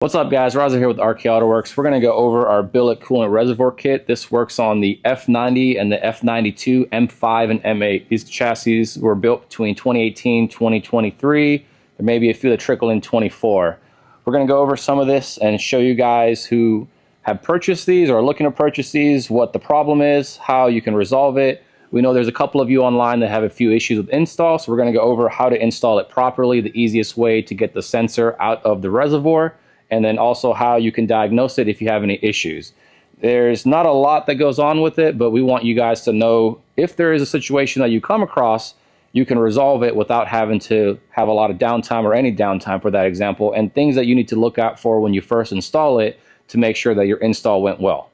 What's up guys, Raza here with Autowerks. We're going to go over our Billet Coolant Reservoir Kit. This works on the F90 and the F92, M5 and M8. These chassis were built between 2018 and 2023. There may be a few that trickle in 24. We're going to go over some of this and show you guys who have purchased these or are looking to purchase these, what the problem is, how you can resolve it. We know there's a couple of you online that have a few issues with install, so we're going to go over how to install it properly, the easiest way to get the sensor out of the reservoir, and then also how you can diagnose it if you have any issues. There's not a lot that goes on with it, but we want you guys to know if there is a situation that you come across, you can resolve it without having to have a lot of downtime or any downtime for that example, and things that you need to look out for when you first install it to make sure that your install went well.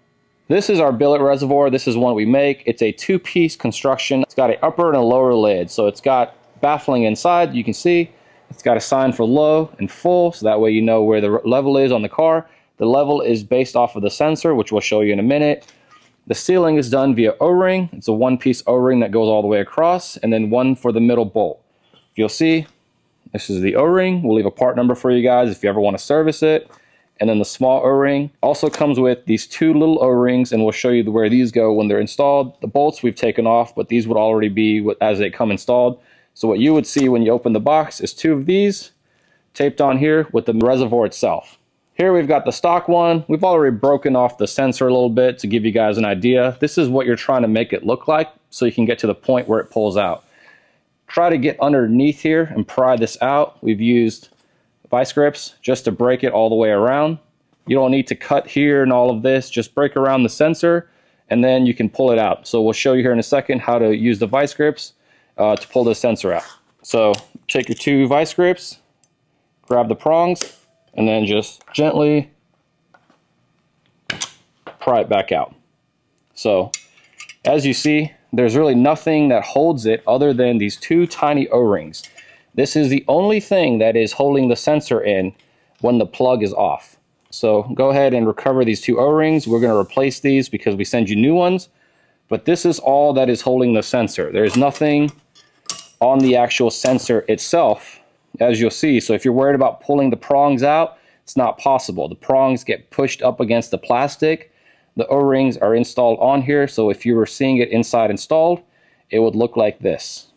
This is our billet reservoir. This is one we make. It's a two-piece construction. It's got an upper and a lower lid, so it's got baffling inside, you can see. It's got a sign for low and full, so that way you know where the level is on the car. The level is based off of the sensor, which we'll show you in a minute. The sealing is done via O-ring. It's a one-piece O-ring that goes all the way across, and then one for the middle bolt. You'll see, this is the O-ring. We'll leave a part number for you guys if you ever want to service it. And then the small O-ring also comes with these two little O-rings, and we'll show you where these go when they're installed. The bolts we've taken off, but these would already be as they come installed. So what you would see when you open the box is two of these taped on here with the reservoir itself. Here we've got the stock one. We've already broken off the sensor a little bit to give you guys an idea. This is what you're trying to make it look like so you can get to the point where it pulls out. Try to get underneath here and pry this out. We've used vice grips just to break it all the way around. You don't need to cut here and all of this. Just break around the sensor and then you can pull it out. So we'll show you here in a second how to use the vice grips to pull the sensor out. So take your two vice grips, grab the prongs, and then just gently pry it back out. So as you see, there's really nothing that holds it other than these two tiny O-rings. This is the only thing that is holding the sensor in when the plug is off. So go ahead and recover these two O-rings. We're going to replace these because we send you new ones. But this is all that is holding the sensor. There's nothing on the actual sensor itself, as you'll see. So if you're worried about pulling the prongs out, it's not possible. The prongs get pushed up against the plastic. The O-rings are installed on here, so if you were seeing it inside installed, it would look like this.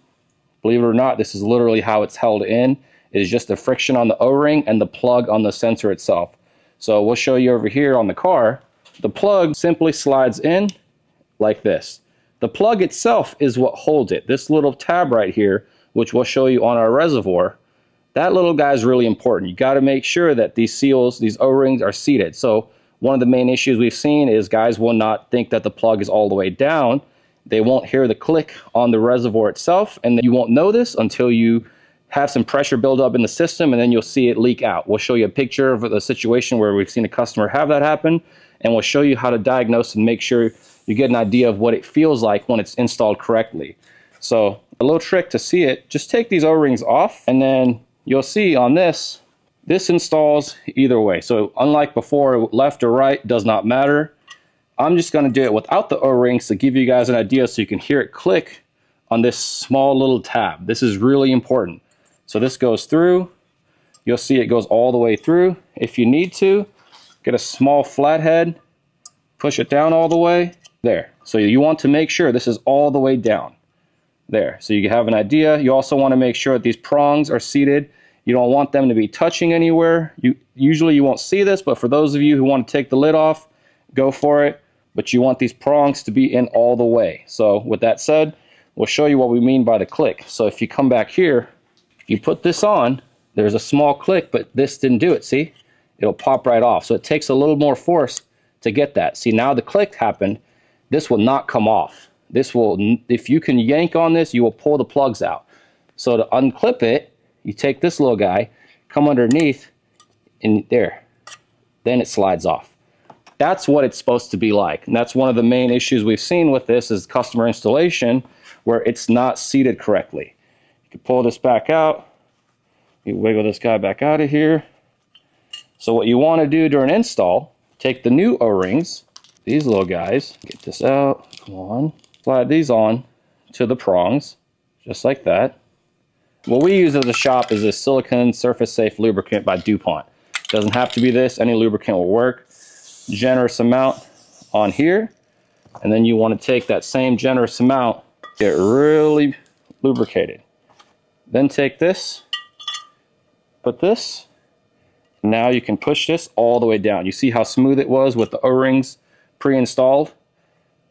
Believe it or not, this is literally how it's held in. It is just the friction on the O-ring and the plug on the sensor itself. So we'll show you over here on the car. The plug simply slides in like this. The plug itself is what holds it. This little tab right here, which we'll show you on our reservoir, that little guy is really important. You got to make sure that these seals, these O-rings are seated. So one of the main issues we've seen is guys will not think that the plug is all the way down. They won't hear the click on the reservoir itself, and you won't know this until you have some pressure build up in the system, and then you'll see it leak out. We'll show you a picture of the situation where we've seen a customer have that happen, and we'll show you how to diagnose and make sure you get an idea of what it feels like when it's installed correctly. So a little trick to see it, just take these O-rings off, and then you'll see on this installs either way. So unlike before, left or right does not matter. I'm just going to do it without the O-rings to give you guys an idea so you can hear it click on this small little tab. This is really important. So this goes through. You'll see it goes all the way through. If you need to, get a small flathead, push it down all the way. There. So you want to make sure this is all the way down. There. So you have an idea. You also want to make sure that these prongs are seated. You don't want them to be touching anywhere. Usually you won't see this, but for those of you who want to take the lid off, go for it. But you want these prongs to be in all the way. So with that said, we'll show you what we mean by the click. So if you come back here, you put this on, there's a small click, but this didn't do it, see? It'll pop right off. So it takes a little more force to get that. See, now the click happened. This will not come off. This will, if you can yank on this, you will pull the plugs out. So to unclip it, you take this little guy, come underneath, and there. Then it slides off. That's what it's supposed to be like. And that's one of the main issues we've seen with this is customer installation where it's not seated correctly. You can pull this back out. You wiggle this guy back out of here. So what you want to do during install, take the new O-rings, these little guys, get this out, come on, slide these on to the prongs, just like that. What we use as a shop is a silicone surface safe lubricant by DuPont. Doesn't have to be this, any lubricant will work. Generous amount on here, and then you want to take that same generous amount, get really lubricated. Then take this, put this, now you can push this all the way down. You see how smooth it was with the O-rings pre-installed?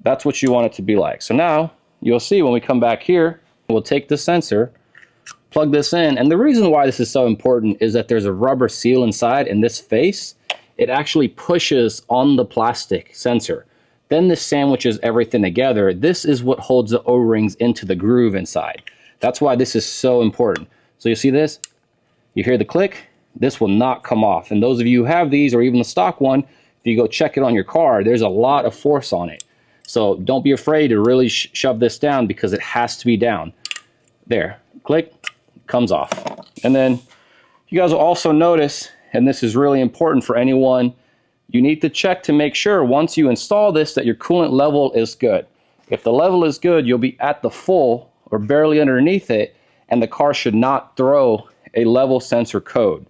That's what you want it to be like. So now you'll see when we come back here, we'll take the sensor, plug this in, and the reason why this is so important is that there's a rubber seal inside, and this face, it actually pushes on the plastic sensor. Then this sandwiches everything together. This is what holds the O-rings into the groove inside. That's why this is so important. So you see this? You hear the click? This will not come off. And those of you who have these, or even the stock one, if you go check it on your car, there's a lot of force on it. So don't be afraid to really shove this down, because it has to be down. There, click, comes off. And then you guys will also notice, and this is really important for anyone, you need to check to make sure once you install this that your coolant level is good. If the level is good, you'll be at the full or barely underneath it, and the car should not throw a level sensor code.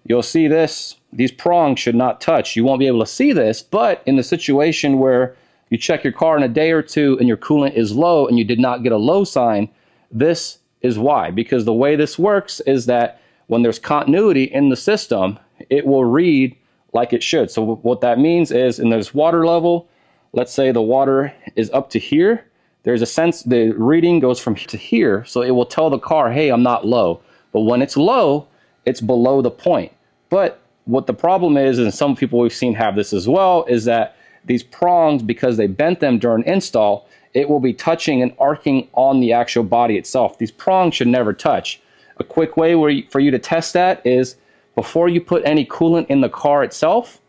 You'll see this, these prongs should not touch. You won't be able to see this, but in the situation where you check your car in a day or two and your coolant is low and you did not get a low sign, this is why. Because the way this works is that when there's continuity in the system, it will read like it should. So what that means is, in this water level, let's say the water is up to here, there's a sense the reading goes from here to here, so it will tell the car, hey, I'm not low. But when it's low, it's below the point. But what the problem is, and some people we've seen have this as well, is that these prongs, because they bent them during install, it will be touching and arcing on the actual body itself. These prongs should never touch. A quick way for you to test that is, before you put any coolant in the car itself,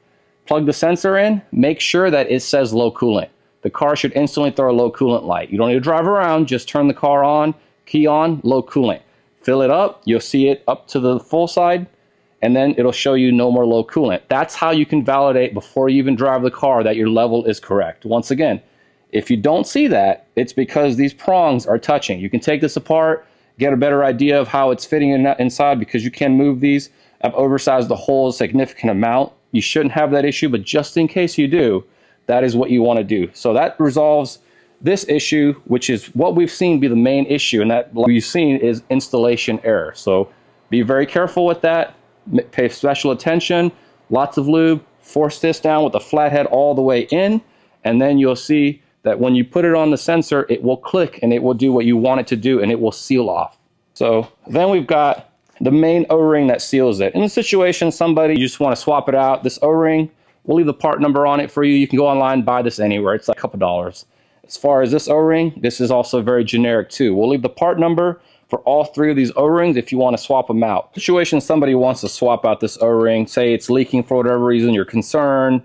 plug the sensor in, make sure that it says low coolant. The car should instantly throw a low coolant light. You don't need to drive around, just turn the car on, key on, low coolant. Fill it up, you'll see it up to the full side, and then it'll show you no more low coolant. That's how you can validate before you even drive the car that your level is correct. Once again, if you don't see that, it's because these prongs are touching. You can take this apart, get a better idea of how it's fitting inside, because you can move these. I've oversized the hole a significant amount. You shouldn't have that issue, but just in case you do, that is what you want to do. So that resolves this issue, which is what we've seen be the main issue, and that what we've seen is installation error. So be very careful with that. Pay special attention, lots of lube, force this down with the flathead all the way in, and then you'll see that when you put it on the sensor, it will click and it will do what you want it to do, and it will seal off. So then we've got the main O-ring that seals it. In the situation, somebody, you just want to swap it out. This O-ring, we'll leave the part number on it for you. You can go online, buy this anywhere. It's like a couple dollars. As far as this O-ring, this is also very generic too. We'll leave the part number for all three of these O-rings if you want to swap them out. Situation, somebody wants to swap out this O-ring, say it's leaking for whatever reason, you're concerned,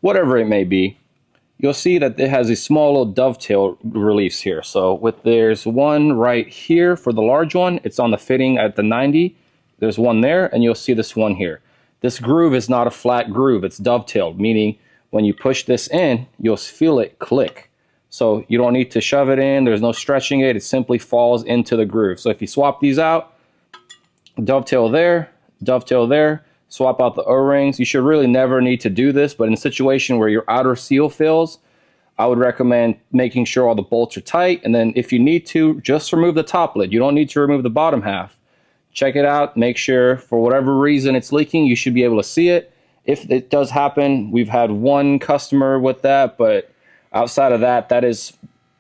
whatever it may be, you'll see that it has these small little dovetail reliefs here. So there's one right here for the large one. It's on the fitting at the 90. There's one there, and you'll see this one here. This groove is not a flat groove. It's dovetailed, meaning when you push this in, you'll feel it click. So you don't need to shove it in. There's no stretching it. It simply falls into the groove. So if you swap these out, dovetail there, swap out the O-rings. You should really never need to do this, but in a situation where your outer seal fails, I would recommend making sure all the bolts are tight. And then if you need to, just remove the top lid. You don't need to remove the bottom half. Check it out. Make sure for whatever reason it's leaking, you should be able to see it. If it does happen, we've had one customer with that, but outside of that, that is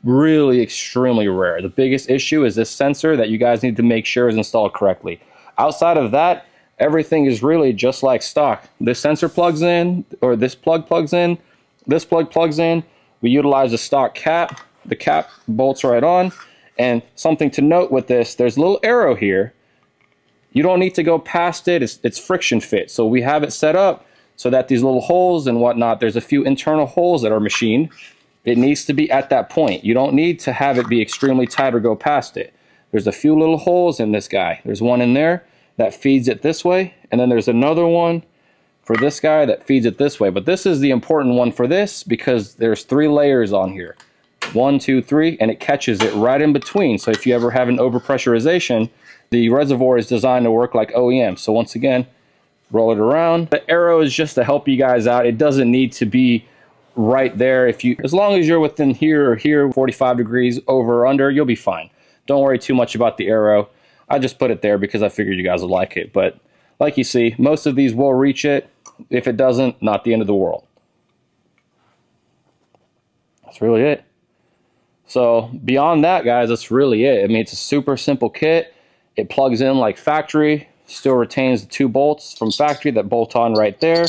really extremely rare. The biggest issue is this sensor that you guys need to make sure is installed correctly. Outside of that, everything is really just like stock. This sensor plugs in, or this plug plugs in, this plug plugs in. We utilize a stock cap. The cap bolts right on. And something to note with this, there's a little arrow here. You don't need to go past it. It's friction fit. So we have it set up so that these little holes and whatnot, there's a few internal holes that are machined. It needs to be at that point. You don't need to have it be extremely tight or go past it. There's a few little holes in this guy. There's one in there that feeds it this way, and then there's another one for this guy that feeds it this way. But this is the important one for this because there's 3 layers on here. 1, 2, 3, and it catches it right in between. So if you ever have an overpressurization, the reservoir is designed to work like OEM. So once again, roll it around. The arrow is just to help you guys out. It doesn't need to be right there. As long as you're within here or here, 45 degrees over or under, you'll be fine. Don't worry too much about the arrow. I just put it there because I figured you guys would like it. But like you see, most of these will reach it. If it doesn't, not the end of the world. That's really it. So beyond that, guys, that's really it. I mean, it's a super simple kit. It plugs in like factory, still retains the 2 bolts from factory that bolt on right there.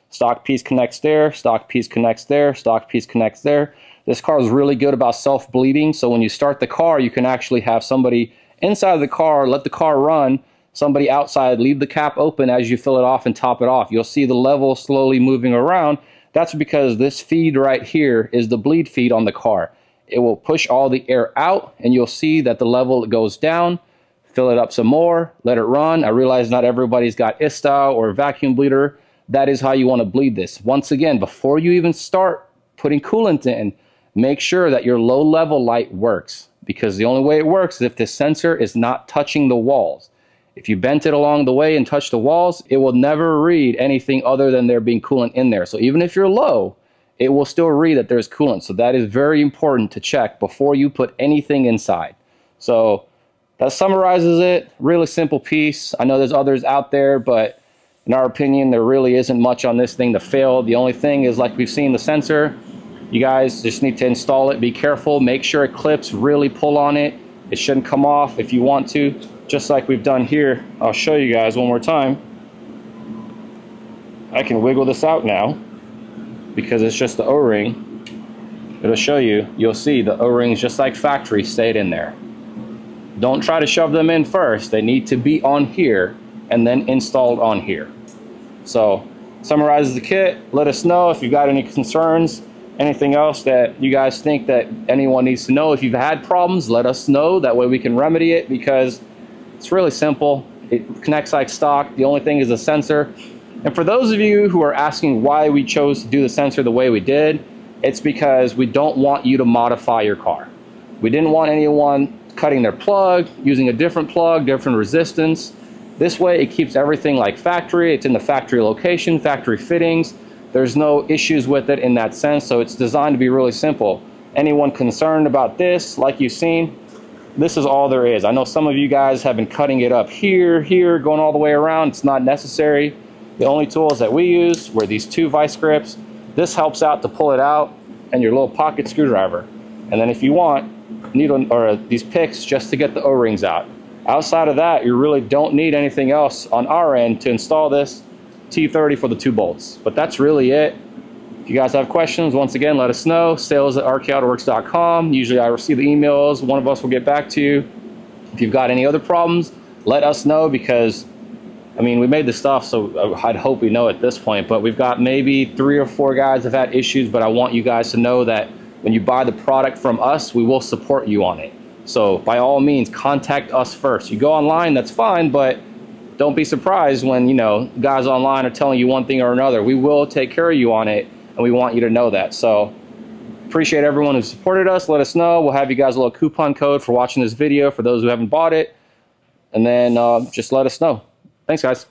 Stock piece connects there, stock piece connects there, stock piece connects there. This car is really good about self-bleeding, so when you start the car, you can actually have somebody inside of the car, let the car run, somebody outside, leave the cap open as you fill it off and top it off. You'll see the level slowly moving around. That's because this feed right here is the bleed feed on the car. It will push all the air out, and you'll see that the level goes down. Fill it up some more, let it run. I realize not everybody's got ISTA or vacuum bleeder. That is how you want to bleed this. Once again, before you even start putting coolant in, make sure that your low level light works, because the only way it works is if the sensor is not touching the walls. If you bent it along the way and touch the walls, it will never read anything other than there being coolant in there. So even if you're low, it will still read that there's coolant. So that is very important to check before you put anything inside. So that summarizes it. Really simple piece. I know there's others out there, but in our opinion, there really isn't much on this thing to fail. The only thing is, like we've seen the sensor, you guys just need to install it. Be careful. Make sure it clips. Really pull on it. It shouldn't come off if you want to. Just like we've done here. I'll show you guys one more time. I can wiggle this out now because it's just the O-ring. It'll show you. You'll see the O-rings, just like factory, stayed in there. Don't try to shove them in first. They need to be on here and then installed on here. So summarizes the kit. Let us know if you've got any concerns, anything else that you guys think that anyone needs to know. If you've had problems, let us know. That way we can remedy it, because it's really simple. It connects like stock. The only thing is the sensor. And for those of you who are asking why we chose to do the sensor the way we did, it's because we don't want you to modify your car. We didn't want anyone cutting their plug, using a different plug, different resistance. This way it keeps everything like factory. It's in the factory location, factory fittings. There's no issues with it in that sense. So it's designed to be really simple. Anyone concerned about this, like you've seen, this is all there is. I know some of you guys have been cutting it up here, going all the way around. It's not necessary. The only tools that we use were these 2 vice grips. This helps out to pull it out, and your little pocket screwdriver. And then if you want, needle or these picks just to get the O-rings out. Outside of that, you really don't need anything else on our end to install this T30 for the 2 bolts. But that's really it. If you guys have questions, once again, let us know. sales@rkautowerks.com. Usually I receive the emails. One of us will get back to you. If you've got any other problems, let us know, because, I mean, we made the stuff, so I'd hope we know at this point. But we've got maybe 3 or 4 guys have had issues, but I want you guys to know that when you buy the product from us, we will support you on it. So by all means, contact us first. You go online, that's fine, but don't be surprised when, you know, guys online are telling you one thing or another. We will take care of you on it, and we want you to know that. So appreciate everyone who supported us. Let us know. We'll have you guys a little coupon code for watching this video for those who haven't bought it. And then just let us know. Thanks, guys.